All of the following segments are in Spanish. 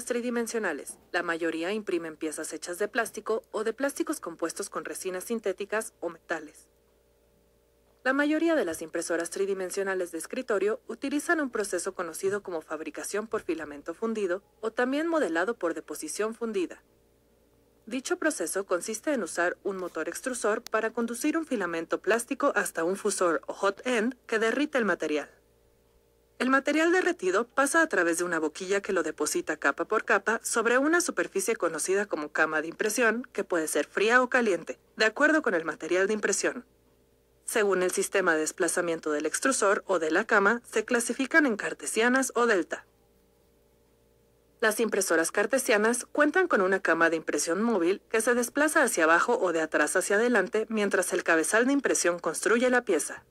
Tridimensionales. La mayoría imprimen piezas hechas de plástico o de plásticos compuestos con resinas sintéticas o metales. La mayoría de las impresoras tridimensionales de escritorio utilizan un proceso conocido como fabricación por filamento fundido o también modelado por deposición fundida. Dicho proceso consiste en usar un motor extrusor para conducir un filamento plástico hasta un fusor o hot end que derrite el material. El material derretido pasa a través de una boquilla que lo deposita capa por capa sobre una superficie conocida como cama de impresión, que puede ser fría o caliente, de acuerdo con el material de impresión. Según el sistema de desplazamiento del extrusor o de la cama, se clasifican en cartesianas o delta. Las impresoras cartesianas cuentan con una cama de impresión móvil que se desplaza hacia abajo o de atrás hacia adelante mientras el cabezal de impresión construye la pieza.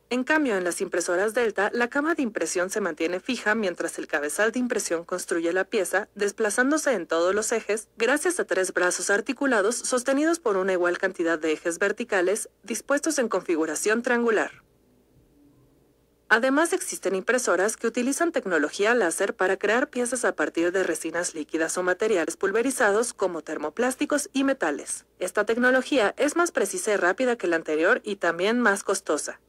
En cambio, en las impresoras delta, la cama de impresión se mantiene fija mientras el cabezal de impresión construye la pieza, desplazándose en todos los ejes gracias a 3 brazos articulados sostenidos por una igual cantidad de ejes verticales dispuestos en configuración triangular. Además, existen impresoras que utilizan tecnología láser para crear piezas a partir de resinas líquidas o materiales pulverizados como termoplásticos y metales. Esta tecnología es más precisa y rápida que la anterior y también más costosa.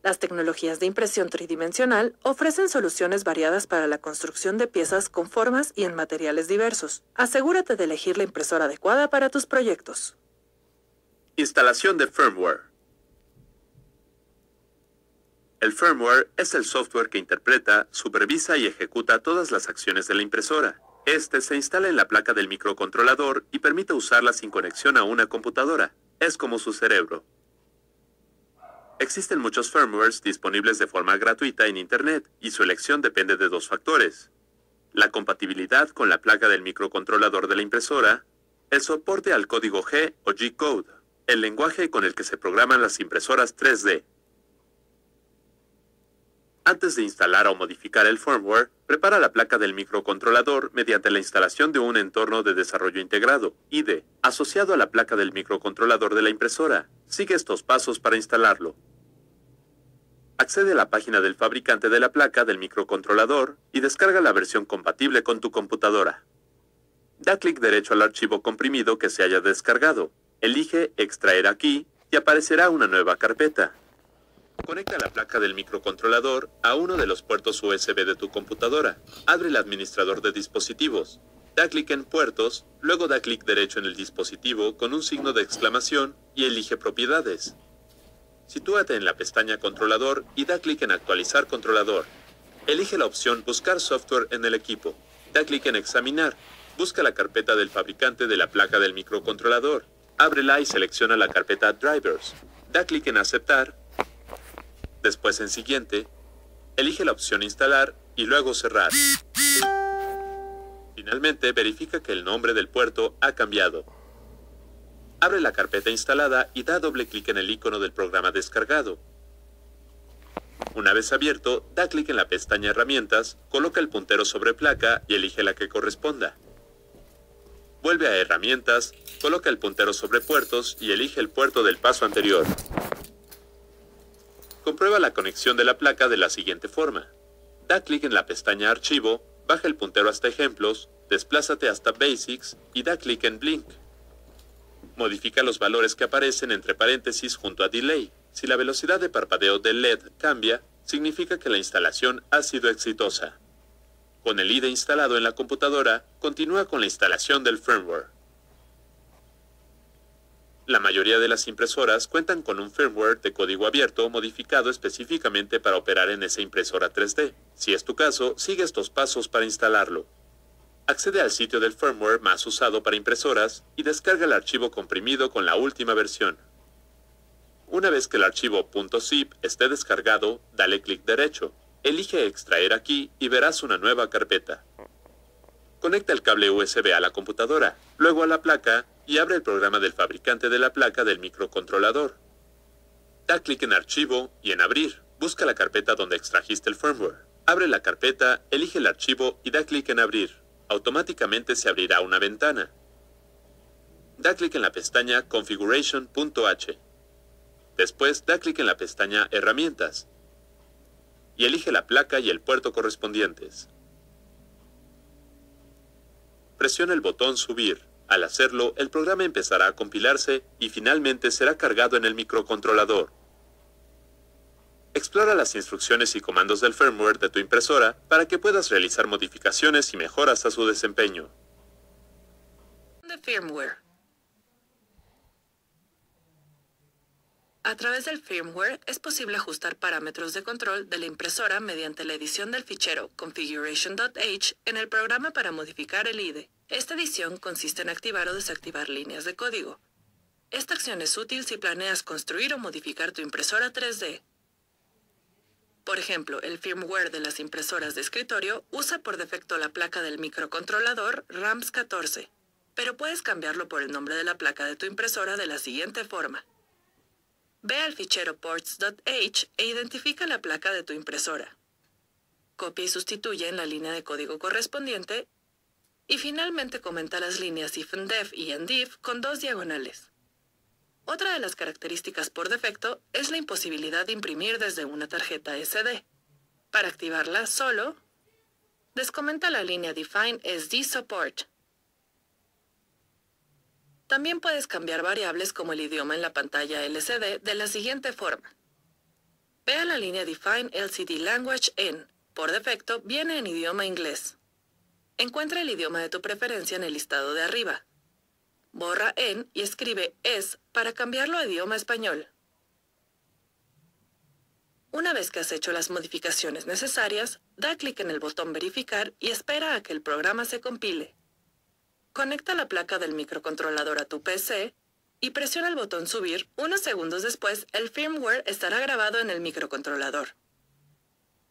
Las tecnologías de impresión tridimensional ofrecen soluciones variadas para la construcción de piezas con formas y en materiales diversos. Asegúrate de elegir la impresora adecuada para tus proyectos. Instalación de firmware. El firmware es el software que interpreta, supervisa y ejecuta todas las acciones de la impresora. Este se instala en la placa del microcontrolador y permite usarla sin conexión a una computadora. Es como su cerebro. Existen muchos firmwares disponibles de forma gratuita en Internet y su elección depende de 2 factores: la compatibilidad con la placa del microcontrolador de la impresora, el soporte al código G o G-Code, el lenguaje con el que se programan las impresoras 3D. Antes de instalar o modificar el firmware, prepara la placa del microcontrolador mediante la instalación de un entorno de desarrollo integrado, IDE, asociado a la placa del microcontrolador de la impresora. Sigue estos pasos para instalarlo. Accede a la página del fabricante de la placa del microcontrolador y descarga la versión compatible con tu computadora. Da clic derecho al archivo comprimido que se haya descargado. Elige Extraer aquí y aparecerá una nueva carpeta. Conecta la placa del microcontrolador a uno de los puertos USB de tu computadora. Abre el administrador de dispositivos. Da clic en Puertos, luego da clic derecho en el dispositivo con un signo de exclamación y elige Propiedades. Sitúate en la pestaña Controlador y da clic en Actualizar controlador. Elige la opción Buscar software en el equipo. Da clic en Examinar. Busca la carpeta del fabricante de la placa del microcontrolador. Ábrela y selecciona la carpeta Drivers. Da clic en Aceptar. Después en Siguiente. Elige la opción Instalar y luego Cerrar. Finalmente, verifica que el nombre del puerto ha cambiado. Abre la carpeta instalada y da doble clic en el icono del programa descargado. Una vez abierto, da clic en la pestaña Herramientas, coloca el puntero sobre placa y elige la que corresponda. Vuelve a Herramientas, coloca el puntero sobre puertos y elige el puerto del paso anterior. Comprueba la conexión de la placa de la siguiente forma. Da clic en la pestaña Archivo, baja el puntero hasta Ejemplos, desplázate hasta Basics y da clic en Blink. Modifica los valores que aparecen entre paréntesis junto a Delay. Si la velocidad de parpadeo del LED cambia, significa que la instalación ha sido exitosa. Con el IDE instalado en la computadora, continúa con la instalación del firmware. La mayoría de las impresoras cuentan con un firmware de código abierto modificado específicamente para operar en esa impresora 3D. Si es tu caso, sigue estos pasos para instalarlo. Accede al sitio del firmware más usado para impresoras y descarga el archivo comprimido con la última versión. Una vez que el archivo .zip esté descargado, dale clic derecho. Elige Extraer aquí y verás una nueva carpeta. Conecta el cable USB a la computadora, luego a la placa y abre el programa del fabricante de la placa del microcontrolador. Da clic en Archivo y en Abrir. Busca la carpeta donde extrajiste el firmware. Abre la carpeta, elige el archivo y da clic en Abrir. Automáticamente se abrirá una ventana. Da clic en la pestaña Configuration.h. Después da clic en la pestaña Herramientas y elige la placa y el puerto correspondientes. Presiona el botón Subir. Al hacerlo, el programa empezará a compilarse y finalmente será cargado en el microcontrolador. Explora las instrucciones y comandos del firmware de tu impresora para que puedas realizar modificaciones y mejoras a su desempeño. De firmware. A través del firmware es posible ajustar parámetros de control de la impresora mediante la edición del fichero configuration.h en el programa para modificar el IDE. Esta edición consiste en activar o desactivar líneas de código. Esta acción es útil si planeas construir o modificar tu impresora 3D. Por ejemplo, el firmware de las impresoras de escritorio usa por defecto la placa del microcontrolador RAMS 14, pero puedes cambiarlo por el nombre de la placa de tu impresora de la siguiente forma. Ve al fichero ports.h e identifica la placa de tu impresora. Copia y sustituye en la línea de código correspondiente y finalmente comenta las líneas ifndef y endif con 2 diagonales. Otra de las características por defecto es la imposibilidad de imprimir desde una tarjeta SD. Para activarla solo, descomenta la línea Define SD Support. También puedes cambiar variables como el idioma en la pantalla LCD de la siguiente forma. Ve a la línea Define LCD Language en, por defecto, viene en idioma inglés. Encuentra el idioma de tu preferencia en el listado de arriba. Borra en y escribe es para cambiarlo a idioma español. Una vez que has hecho las modificaciones necesarias, da clic en el botón Verificar y espera a que el programa se compile. Conecta la placa del microcontrolador a tu PC y presiona el botón Subir. Unos segundos después, el firmware estará grabado en el microcontrolador.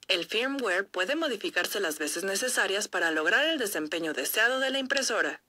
El firmware puede modificarse las veces necesarias para lograr el desempeño deseado de la impresora.